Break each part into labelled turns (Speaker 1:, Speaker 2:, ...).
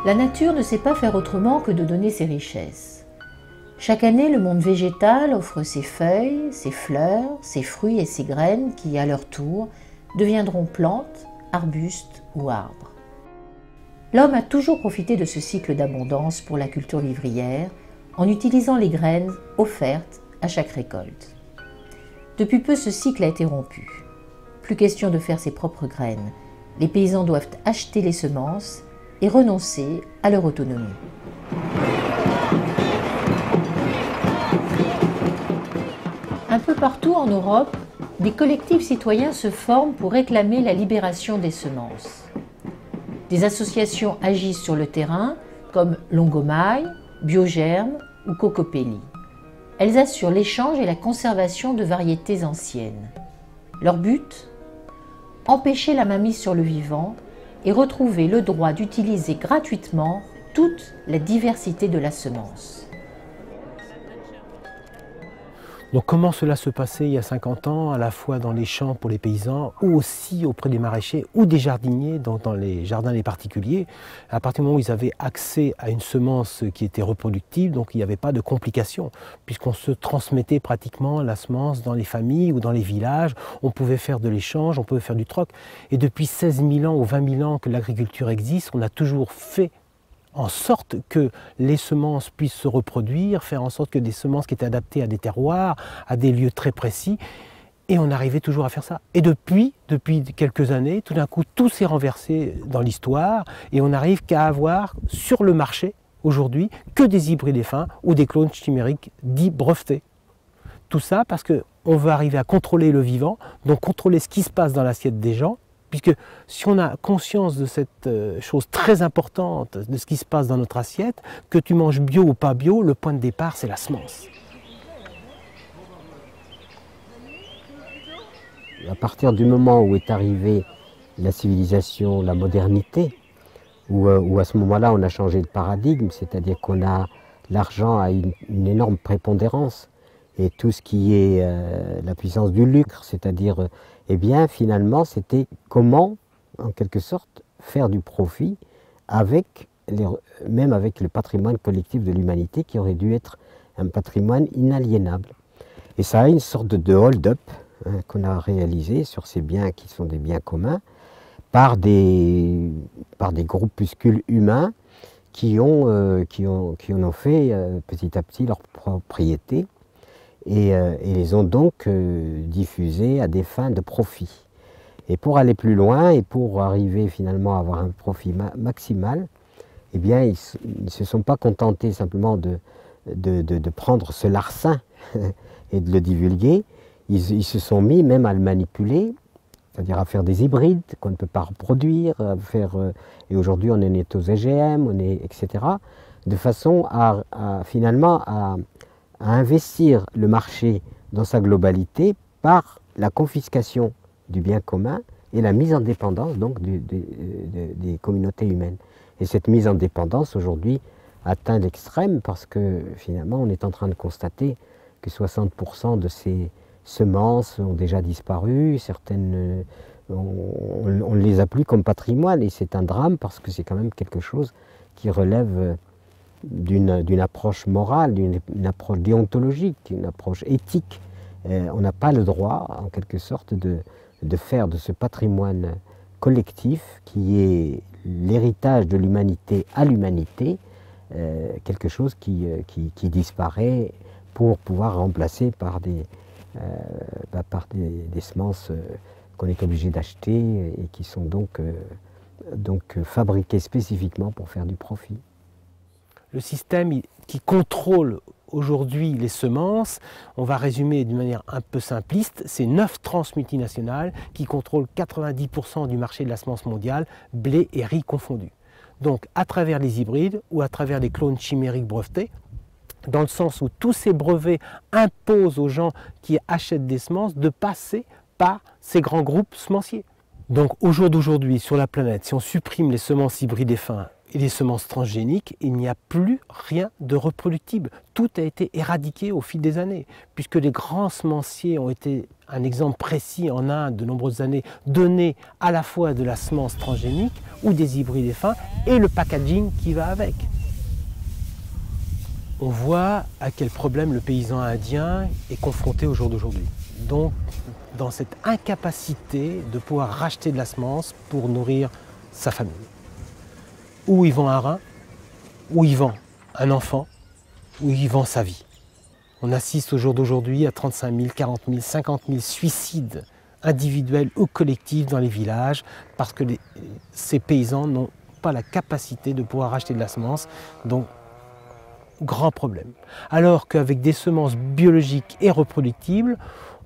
Speaker 1: La nature ne sait pas faire autrement que de donner ses richesses. Chaque année, le monde végétal offre ses feuilles, ses fleurs, ses fruits et ses graines qui, à leur tour, deviendront plantes, arbustes ou arbres. L'homme a toujours profité de ce cycle d'abondance pour la culture vivrière en utilisant les graines offertes à chaque récolte. Depuis peu, ce cycle a été rompu. Plus question de faire ses propres graines. Les paysans doivent acheter les semences et renoncer à leur autonomie. Un peu partout en Europe, des collectifs citoyens se forment pour réclamer la libération des semences. Des associations agissent sur le terrain comme Longomaille, Biogerme ou Cocopelli. Elles assurent l'échange et la conservation de variétés anciennes. Leur but ? Empêcher la mainmise sur le vivant et retrouver le droit d'utiliser gratuitement toute la diversité de la semence.
Speaker 2: Donc comment cela se passait il y a 50 ans, à la fois dans les champs pour les paysans, ou aussi auprès des maraîchers ou des jardiniers, donc dans les jardins des particuliers, à partir du moment où ils avaient accès à une semence qui était reproductive, donc il n'y avait pas de complications, puisqu'on se transmettait pratiquement la semence dans les familles ou dans les villages, on pouvait faire de l'échange, on pouvait faire du troc. Et depuis 16 000 ans ou 20 000 ans que l'agriculture existe, on a toujours fait en sorte que les semences puissent se reproduire, faire en sorte que des semences qui étaient adaptées à des terroirs, à des lieux très précis, et on arrivait toujours à faire ça. Et depuis quelques années, tout d'un coup, tout s'est renversé dans l'histoire, et on n'arrive qu'à avoir sur le marché, aujourd'hui, que des hybrides fins ou des clones chimériques dits brevetés. Tout ça parce qu'on veut arriver à contrôler le vivant, donc contrôler ce qui se passe dans l'assiette des gens, puisque si on a conscience de cette chose très importante, de ce qui se passe dans notre assiette, que tu manges bio ou pas bio, le point de départ, c'est la semence.
Speaker 3: À partir du moment où est arrivée la civilisation, la modernité, où à ce moment-là on a changé de paradigme, c'est-à-dire qu'on a l'argent a une énorme prépondérance, et tout ce qui est la puissance du lucre, c'est-à-dire eh bien, finalement, c'était comment, en quelque sorte, faire du profit même avec le patrimoine collectif de l'humanité qui aurait dû être un patrimoine inaliénable. Et ça a une sorte de hold-up qu'on a réalisé sur ces biens qui sont des biens communs par des groupuscules humains qui en ont fait petit à petit leur propriété. Et les ont donc diffusés à des fins de profit. Et pour aller plus loin et pour arriver finalement à avoir un profit maximal, eh bien ils ne se sont pas contentés simplement de prendre ce larcin et de le divulguer, ils se sont mis même à le manipuler, c'est-à-dire à faire des hybrides qu'on ne peut pas reproduire, et aujourd'hui on est aux OGM, etc., de façon finalement à investir le marché dans sa globalité par la confiscation du bien commun et la mise en dépendance donc des communautés humaines. Et cette mise en dépendance aujourd'hui atteint l'extrême parce que finalement on est en train de constater que 60% de ces semences ont déjà disparu, certaines on ne les a plus comme patrimoine, et c'est un drame parce que c'est quand même quelque chose qui relève d'une approche morale, d'une approche déontologique, d'une approche éthique. On n'a pas le droit, en quelque sorte, de faire de ce patrimoine collectif, qui est l'héritage de l'humanité à l'humanité, quelque chose qui disparaît pour pouvoir remplacer par des semences qu'on est obligé d'acheter et qui sont donc fabriquées spécifiquement pour faire du profit.
Speaker 2: Le système qui contrôle aujourd'hui les semences, on va résumer d'une manière un peu simpliste, c'est 9 transmultinationales qui contrôlent 90% du marché de la semence mondiale, blé et riz confondus. Donc à travers les hybrides ou à travers les clones chimériques brevetés, dans le sens où tous ces brevets imposent aux gens qui achètent des semences de passer par ces grands groupes semenciers. Donc au jour d'aujourd'hui, sur la planète, si on supprime les semences hybrides et fins, et les semences transgéniques, il n'y a plus rien de reproductible. Tout a été éradiqué au fil des années, puisque les grands semenciers ont été un exemple précis en Inde de nombreuses années, donné à la fois de la semence transgénique ou des hybrides F1 et le packaging qui va avec. On voit à quel problème le paysan indien est confronté au jour d'aujourd'hui. Donc, dans cette incapacité de pouvoir racheter de la semence pour nourrir sa famille. Ou il vend un rein, ou il vend un enfant, ou il vend sa vie. On assiste au jour d'aujourd'hui à 35 000, 40 000, 50 000 suicides individuels ou collectifs dans les villages parce que ces paysans n'ont pas la capacité de pouvoir acheter de la semence. Donc, grand problème. Alors qu'avec des semences biologiques et reproductibles,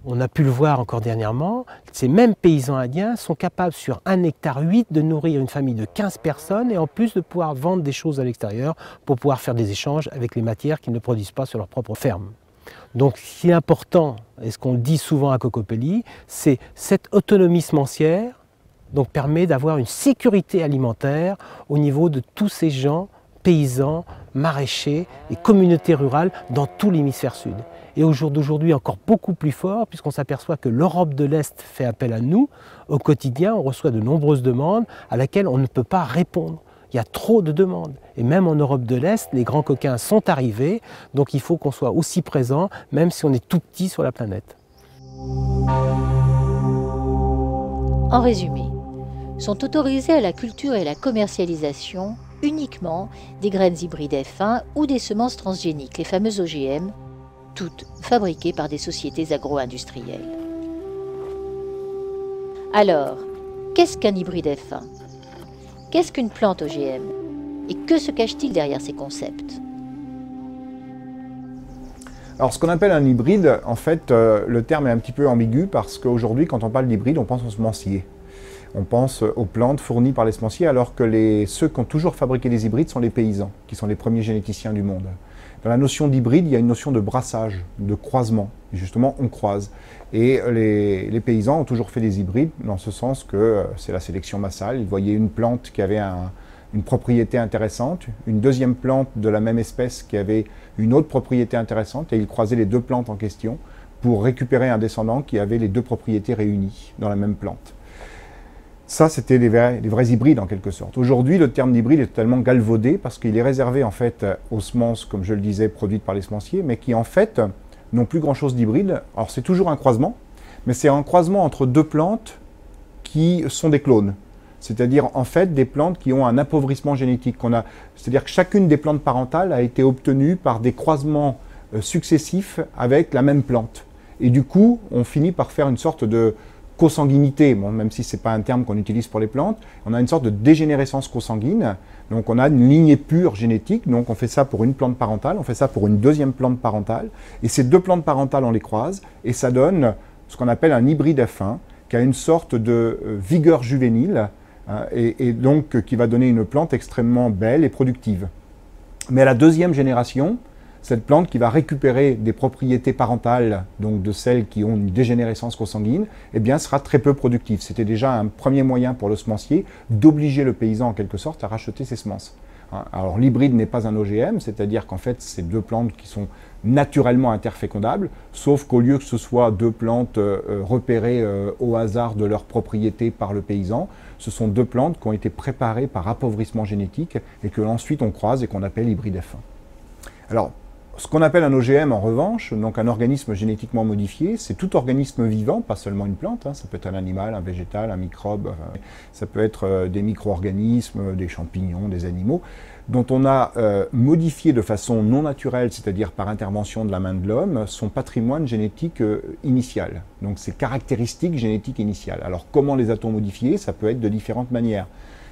Speaker 2: on a pu le voir encore dernièrement, ces mêmes paysans indiens sont capables sur 1,8 hectare de nourrir une famille de 15 personnes et en plus de pouvoir vendre des choses à l'extérieur pour pouvoir faire des échanges avec les matières qu'ils ne produisent pas sur leur propre ferme. Donc ce qui est important, et ce qu'on dit souvent à Cocopelli, c'est cette autonomie semencière donc permet d'avoir une sécurité alimentaire au niveau de tous ces gens, paysans, maraîchers et communautés rurales dans tout l'hémisphère sud. Et au jour d'aujourd'hui encore beaucoup plus fort puisqu'on s'aperçoit que l'Europe de l'Est fait appel à nous. Au quotidien, on reçoit de nombreuses demandes à laquelle on ne peut pas répondre. Il y a trop de demandes. Et même en Europe de l'Est, les grands coquins sont arrivés. Donc il faut qu'on soit aussi présent, même si on est tout petit sur la planète.
Speaker 1: En résumé, sont autorisés à la culture et à la commercialisation uniquement des graines hybrides F1 ou des semences transgéniques, les fameuses OGM, toutes fabriquées par des sociétés agro-industrielles. Alors, qu'est-ce qu'un hybride F1? Qu'est-ce qu'une plante OGM? Et que se cache-t-il derrière ces concepts?
Speaker 4: Alors ce qu'on appelle un hybride, en fait, le terme est un petit peu ambigu parce qu'aujourd'hui, quand on parle d'hybride, on pense aux semenciers. On pense aux plantes fournies par les semenciers, alors que ceux qui ont toujours fabriqué des hybrides sont les paysans, qui sont les premiers généticiens du monde. Dans la notion d'hybride, il y a une notion de brassage, de croisement. Et justement, on croise. Et les paysans ont toujours fait des hybrides, dans ce sens que c'est la sélection massale. Ils voyaient une plante qui avait une propriété intéressante, une deuxième plante de la même espèce qui avait une autre propriété intéressante, et ils croisaient les deux plantes en question pour récupérer un descendant qui avait les deux propriétés réunies dans la même plante. Ça, c'était les vrais hybrides en quelque sorte. Aujourd'hui, le terme d'hybride est totalement galvaudé parce qu'il est réservé en fait aux semences, comme je le disais, produites par les semenciers, mais qui en fait n'ont plus grand-chose d'hybride. Alors c'est toujours un croisement, mais c'est un croisement entre deux plantes qui sont des clones. C'est-à-dire en fait des plantes qui ont un appauvrissement génétique. C'est-à-dire que chacune des plantes parentales a été obtenue par des croisements successifs avec la même plante. Et du coup, on finit par faire une sorte de consanguinité, bon, même si ce n'est pas un terme qu'on utilise pour les plantes, on a une sorte de dégénérescence consanguine, donc on a une lignée pure génétique, donc on fait ça pour une plante parentale, on fait ça pour une deuxième plante parentale, et ces deux plantes parentales on les croise, et ça donne ce qu'on appelle un hybride F1, qui a une sorte de vigueur juvénile, et donc qui va donner une plante extrêmement belle et productive. Mais à la deuxième génération, cette plante qui va récupérer des propriétés parentales, donc de celles qui ont une dégénérescence consanguine, eh bien, sera très peu productive. C'était déjà un premier moyen pour le semencier d'obliger le paysan en quelque sorte à racheter ses semences. Alors l'hybride n'est pas un OGM, c'est-à-dire qu'en fait c'est deux plantes qui sont naturellement interfécondables, sauf qu'au lieu que ce soit deux plantes repérées au hasard de leurs propriétés par le paysan, ce sont deux plantes qui ont été préparées par appauvrissement génétique et que ensuite on croise et qu'on appelle hybride F1. Alors, ce qu'on appelle un OGM, en revanche, donc un organisme génétiquement modifié, c'est tout organisme vivant, pas seulement une plante, ça peut être un animal, un végétal, un microbe, ça peut être des micro-organismes, des champignons, des animaux, dont on a modifié de façon non naturelle, c'est-à-dire par intervention de la main de l'homme, son patrimoine génétique initial, donc ses caractéristiques génétiques initiales. Alors comment les a-t-on modifiées? Ça peut être de différentes manières.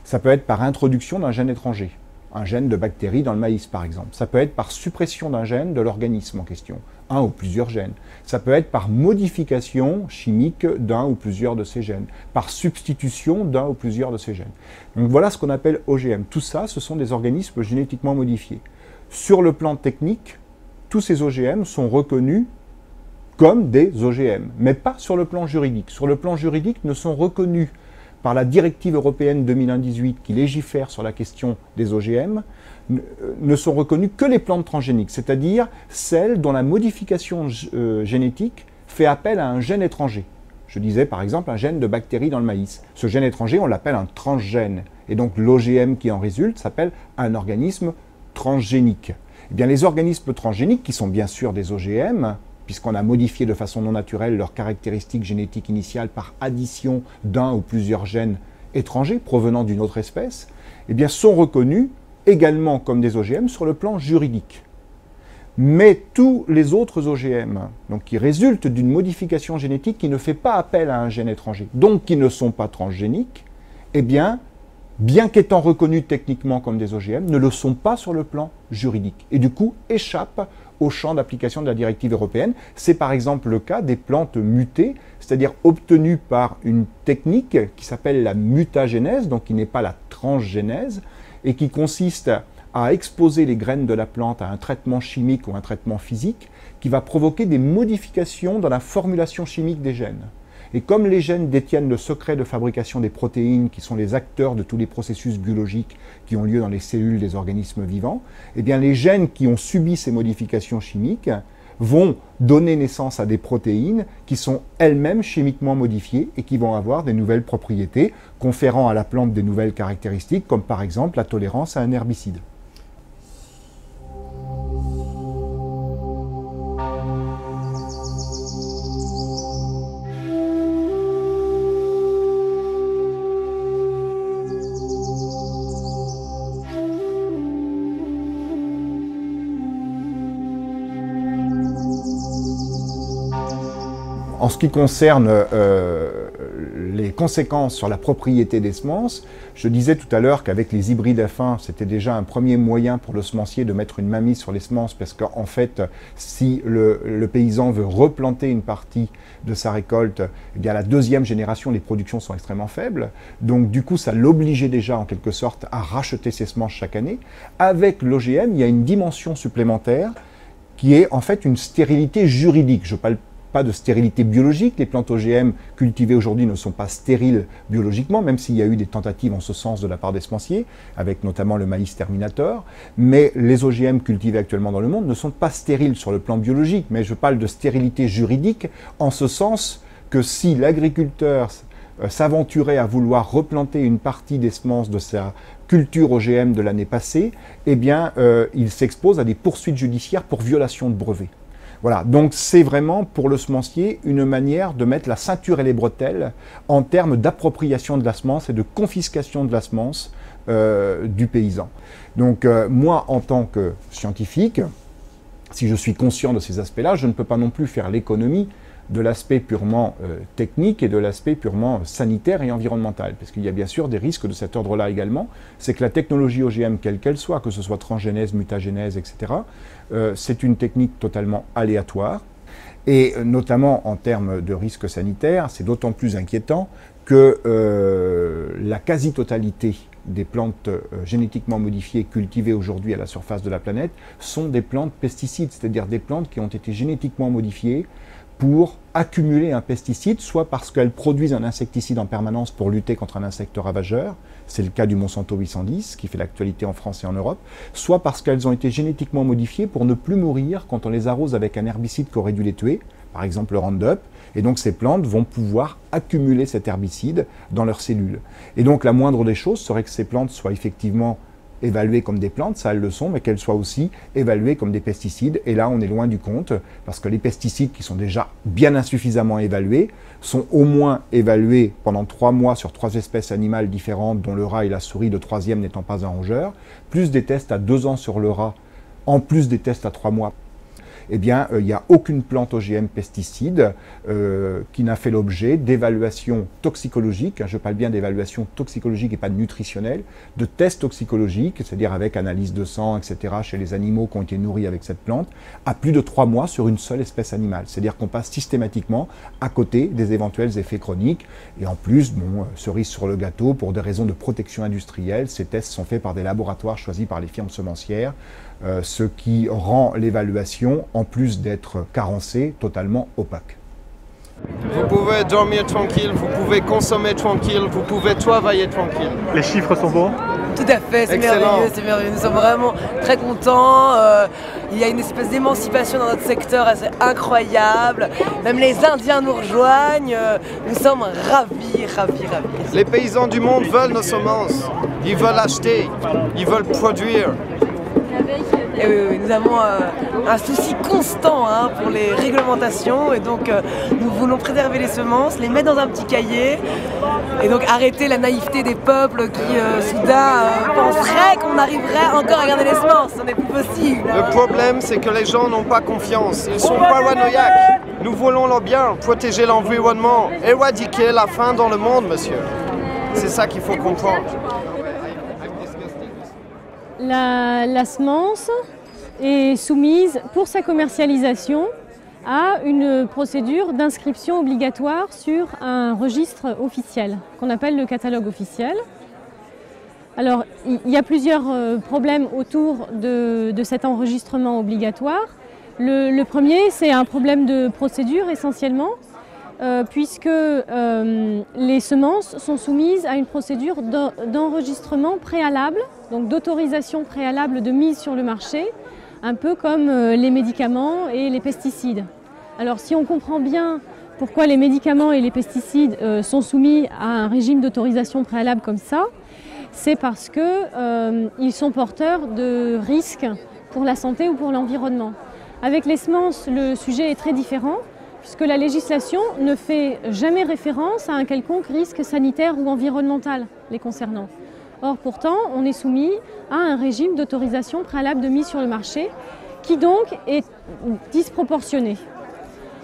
Speaker 4: Ça peut être par introduction d'un gène étranger. Un gène de bactérie dans le maïs, par exemple. Ça peut être par suppression d'un gène de l'organisme en question, un ou plusieurs gènes. Ça peut être par modification chimique d'un ou plusieurs de ces gènes, par substitution d'un ou plusieurs de ces gènes. Donc voilà ce qu'on appelle OGM. Tout ça, ce sont des organismes génétiquement modifiés. Sur le plan technique, tous ces OGM sont reconnus comme des OGM, mais pas sur le plan juridique. Sur le plan juridique, ne sont reconnus par la directive européenne 2001-18 qui légifère sur la question des OGM, ne sont reconnues que les plantes transgéniques, c'est-à-dire celles dont la modification génétique fait appel à un gène étranger. Je disais par exemple un gène de bactérie dans le maïs. Ce gène étranger, on l'appelle un transgène. Et donc l'OGM qui en résulte s'appelle un organisme transgénique. Eh bien, les organismes transgéniques, qui sont bien sûr des OGM, puisqu'on a modifié de façon non naturelle leurs caractéristiques génétiques initiales par addition d'un ou plusieurs gènes étrangers provenant d'une autre espèce, eh bien, sont reconnus également comme des OGM sur le plan juridique. Mais tous les autres OGM, donc qui résultent d'une modification génétique qui ne fait pas appel à un gène étranger, donc qui ne sont pas transgéniques, eh bien qu'étant reconnus techniquement comme des OGM, ne le sont pas sur le plan juridique, et du coup échappent au champ d'application de la directive européenne. C'est par exemple le cas des plantes mutées, c'est-à-dire obtenues par une technique qui s'appelle la mutagénèse, donc qui n'est pas la transgénèse, et qui consiste à exposer les graines de la plante à un traitement chimique ou un traitement physique qui va provoquer des modifications dans la formulation chimique des gènes. Et comme les gènes détiennent le secret de fabrication des protéines, qui sont les acteurs de tous les processus biologiques qui ont lieu dans les cellules des organismes vivants, eh bien les gènes qui ont subi ces modifications chimiques vont donner naissance à des protéines qui sont elles-mêmes chimiquement modifiées et qui vont avoir des nouvelles propriétés, conférant à la plante des nouvelles caractéristiques, comme par exemple la tolérance à un herbicide. En ce qui concerne les conséquences sur la propriété des semences, je disais tout à l'heure qu'avec les hybrides F1, c'était déjà un premier moyen pour le semencier de mettre une mainmise sur les semences, parce qu'en fait, si le paysan veut replanter une partie de sa récolte, eh bien, à la deuxième génération, les productions sont extrêmement faibles. Donc du coup, ça l'obligeait déjà en quelque sorte à racheter ses semences chaque année. Avec l'OGM, il y a une dimension supplémentaire qui est en fait une stérilité juridique. Je parle pas de stérilité biologique. Les plantes OGM cultivées aujourd'hui ne sont pas stériles biologiquement, même s'il y a eu des tentatives en ce sens de la part des semenciers, avec notamment le maïs terminator. Mais les OGM cultivés actuellement dans le monde ne sont pas stériles sur le plan biologique. Mais je parle de stérilité juridique en ce sens que si l'agriculteur s'aventurait à vouloir replanter une partie des semences de sa culture OGM de l'année passée, eh bien, il s'expose à des poursuites judiciaires pour violation de brevets. Voilà, donc c'est vraiment pour le semencier une manière de mettre la ceinture et les bretelles en termes d'appropriation de la semence et de confiscation de la semence du paysan. Donc moi, en tant que scientifique, si je suis conscient de ces aspects-là, je ne peux pas non plus faire l'économie de l'aspect purement technique et de l'aspect purement sanitaire et environnemental. Parce qu'il y a bien sûr des risques de cet ordre-là également. C'est que la technologie OGM, quelle qu'elle soit, que ce soit transgénèse, mutagénèse, etc., c'est une technique totalement aléatoire. Et notamment en termes de risques sanitaires, c'est d'autant plus inquiétant que la quasi-totalité des plantes génétiquement modifiées cultivées aujourd'hui à la surface de la planète sont des plantes pesticides, c'est-à-dire des plantes qui ont été génétiquement modifiées pour accumuler un pesticide, soit parce qu'elles produisent un insecticide en permanence pour lutter contre un insecte ravageur, c'est le cas du Monsanto 810 qui fait l'actualité en France et en Europe, soit parce qu'elles ont été génétiquement modifiées pour ne plus mourir quand on les arrose avec un herbicide qui aurait dû les tuer, par exemple le Roundup, et donc ces plantes vont pouvoir accumuler cet herbicide dans leurs cellules. Et donc la moindre des choses serait que ces plantes soient effectivement évaluées comme des plantes, ça elles le sont, mais qu'elles soient aussi évaluées comme des pesticides. Et là, on est loin du compte, parce que les pesticides qui sont déjà bien insuffisamment évalués sont au moins évalués pendant 3 mois sur 3 espèces animales différentes, dont le rat et la souris, le troisième n'étant pas un rongeur, plus des tests à 2 ans sur le rat, en plus des tests à 3 mois. Eh bien, il n'y a aucune plante OGM pesticide qui n'a fait l'objet d'évaluations toxicologiques, je parle bien d'évaluations toxicologiques et pas nutritionnelles, de tests toxicologiques, c'est-à-dire avec analyse de sang, etc., chez les animaux qui ont été nourris avec cette plante, à plus de 3 mois sur une seule espèce animale. C'est-à-dire qu'on passe systématiquement à côté des éventuels effets chroniques. Et en plus, bon, cerise sur le gâteau, pour des raisons de protection industrielle, ces tests sont faits par des laboratoires choisis par les firmes semencières, ce qui rend l'évaluation, en plus d'être carencée, totalement opaque.
Speaker 5: Vous pouvez dormir tranquille, vous pouvez consommer tranquille, vous pouvez travailler tranquille.
Speaker 6: Les chiffres sont bons?
Speaker 7: Tout à fait, c'est merveilleux, c'est merveilleux. Nous sommes vraiment très contents. Il y a une espèce d'émancipation dans notre secteur assez incroyable. Même les Indiens nous rejoignent. Nous sommes ravis, ravis, ravis.
Speaker 5: Les paysans du monde veulent nos semences. Ils veulent acheter, ils veulent produire.
Speaker 7: Et oui, nous avons un souci constant pour les réglementations et donc nous voulons préserver les semences, les mettre dans un petit cahier et donc arrêter la naïveté des peuples qui soudain penseraient qu'on arriverait encore à garder les semences. Ce n'est plus possible.
Speaker 5: Le problème, c'est que les gens n'ont pas confiance, ils sont paranoïaques. Nous voulons leur bien, protéger l'environnement, éradiquer la faim dans le monde, monsieur. C'est ça qu'il faut comprendre.
Speaker 8: La semence est soumise pour sa commercialisation à une procédure d'inscription obligatoire sur un registre officiel qu'on appelle le catalogue officiel. Alors il y a plusieurs problèmes autour de cet enregistrement obligatoire. Le premier, c'est un problème de procédure essentiellement, puisque les semences sont soumises à une procédure d'enregistrement préalable, donc d'autorisation préalable de mise sur le marché, un peu comme les médicaments et les pesticides. Alors si on comprend bien pourquoi les médicaments et les pesticides sont soumis à un régime d'autorisation préalable comme ça, c'est parce qu'ils sont porteurs de risques pour la santé ou pour l'environnement. Avec les semences, le sujet est très différent, puisque la législation ne fait jamais référence à un quelconque risque sanitaire ou environnemental les concernant. Or, pourtant, on est soumis à un régime d'autorisation préalable de mise sur le marché, qui donc est disproportionné.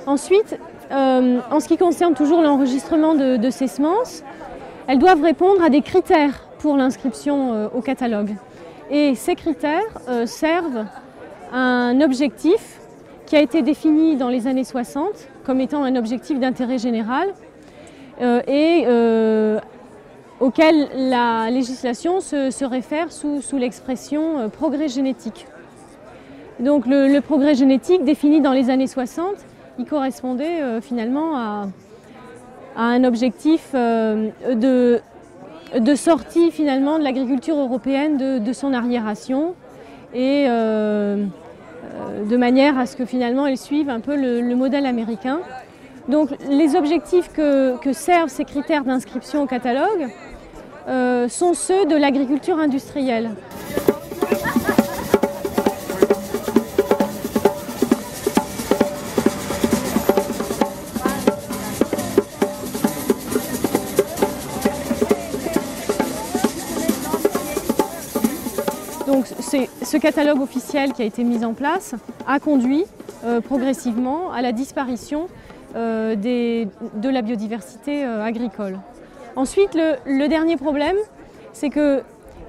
Speaker 8: Ensuite, en ce qui concerne toujours l'enregistrement de ces semences, elles doivent répondre à des critères pour l'inscription au catalogue. Et ces critères servent à un objectif qui a été défini dans les années 60 comme étant un objectif d'intérêt général auquel la législation se réfère sous l'expression progrès génétique. Donc le progrès génétique défini dans les années 60, il correspondait finalement à un objectif de sortie finalement de l'agriculture européenne de son arriération et de manière à ce que finalement elle suive un peu le modèle américain. Donc les objectifs que servent ces critères d'inscription au catalogue sont ceux de l'agriculture industrielle. Donc ce catalogue officiel qui a été mis en place a conduit progressivement à la disparition de la biodiversité agricole. Ensuite, le dernier problème, c'est qu'il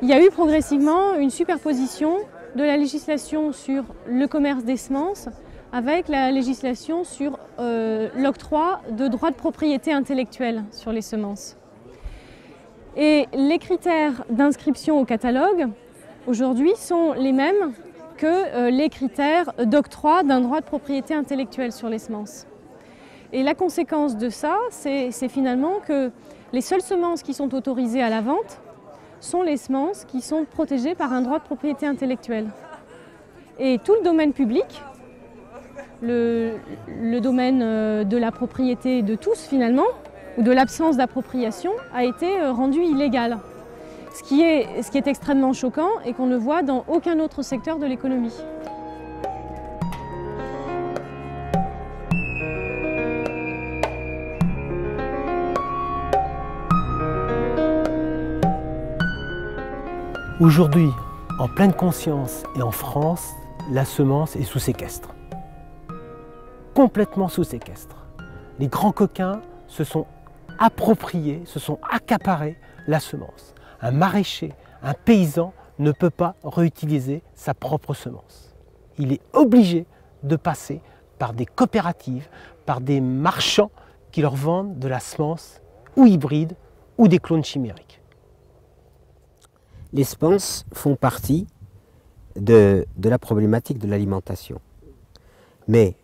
Speaker 8: y a eu progressivement une superposition de la législation sur le commerce des semences avec la législation sur l'octroi de droits de propriété intellectuelle sur les semences. Et les critères d'inscription au catalogue, aujourd'hui, sont les mêmes que les critères d'octroi d'un droit de propriété intellectuelle sur les semences. Et la conséquence de ça, c'est finalement que les seules semences qui sont autorisées à la vente sont les semences qui sont protégées par un droit de propriété intellectuelle. Et tout le domaine public, le domaine de la propriété de tous finalement, ou de l'absence d'appropriation, a été rendu illégal. Ce qui est extrêmement choquant et qu'on ne voit dans aucun autre secteur de l'économie.
Speaker 2: Aujourd'hui, en pleine conscience et en France, la semence est sous séquestre. Complètement sous séquestre. Les grands coquins se sont appropriés, se sont accaparés la semence. Un maraîcher, un paysan ne peut pas réutiliser sa propre semence. Il est obligé de passer par des coopératives, par des marchands qui leur vendent de la semence ou hybride ou des clones chimériques.
Speaker 3: Les semences font partie de la problématique de l'alimentation. Mais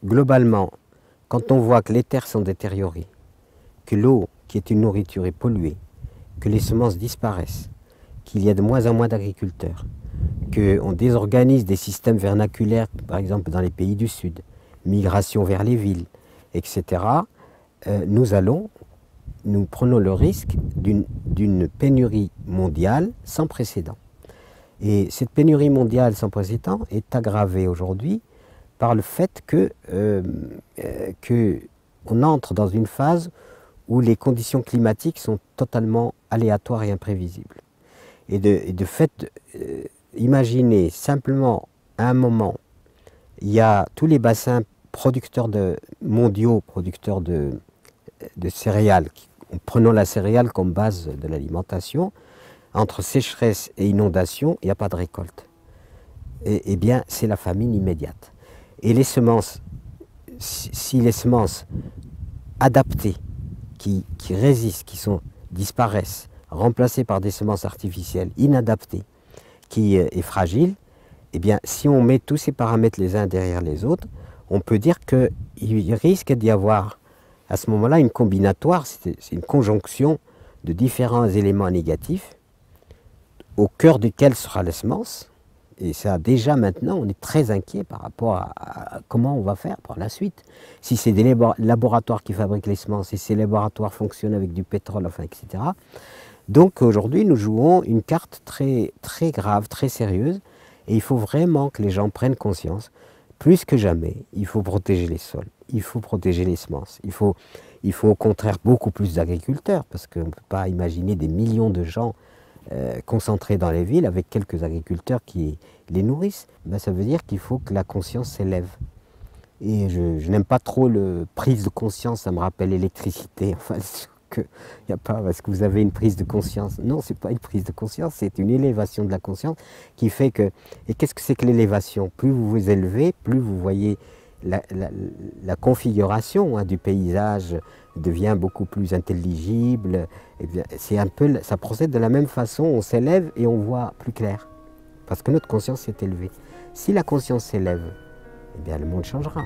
Speaker 3: globalement, quand on voit que les terres sont détériorées, que l'eau qui est une nourriture est polluée, que les semences disparaissent, qu'il y a de moins en moins d'agriculteurs, qu'on désorganise des systèmes vernaculaires, par exemple dans les pays du Sud, migration vers les villes, etc., nous prenons le risque d'une pénurie mondiale sans précédent. Et cette pénurie mondiale sans précédent est aggravée aujourd'hui par le fait qu'on entre dans une phase où les conditions climatiques sont totalement aléatoires et imprévisibles. Et de fait, imaginez simplement à un moment, il y a tous les bassins mondiaux producteurs de céréales, prenons la céréale comme base de l'alimentation, entre sécheresse et inondation, il n'y a pas de récolte. Eh bien, c'est la famine immédiate. Et les semences, si les semences adaptées, qui résistent, disparaissent, remplacées par des semences artificielles inadaptées, qui est fragile, eh bien, si on met tous ces paramètres les uns derrière les autres, on peut dire qu'il risque d'y avoir à ce moment-là une combinatoire, c'est une conjonction de différents éléments négatifs, au cœur duquel sera la semence. Et ça, déjà maintenant, on est très inquiet par rapport à comment on va faire pour la suite. Si c'est des laboratoires qui fabriquent les semences, et ces laboratoires fonctionnent avec du pétrole, enfin, etc. Donc aujourd'hui, nous jouons une carte très, très grave, très sérieuse, et il faut vraiment que les gens prennent conscience. Plus que jamais, il faut protéger les sols, il faut protéger les semences, il faut au contraire beaucoup plus d'agriculteurs, parce qu'on ne peut pas imaginer des millions de gens concentrés dans les villes avec quelques agriculteurs qui les nourrissent. Ben, ça veut dire qu'il faut que la conscience s'élève. Et je n'aime pas trop le prise de conscience, ça me rappelle l'électricité. Enfin, il n'y a pas parce que vous avez une prise de conscience. Non, ce n'est pas une prise de conscience, c'est une élévation de la conscience qui fait que... Et qu'est-ce que c'est que l'élévation? Plus vous vous élevez, plus vous voyez la configuration du paysage devient beaucoup plus intelligible. C'est un peu, ça procède de la même façon, on s'élève et on voit plus clair. Parce que notre conscience s'est élevée. Si la conscience s'élève, eh bien le monde changera.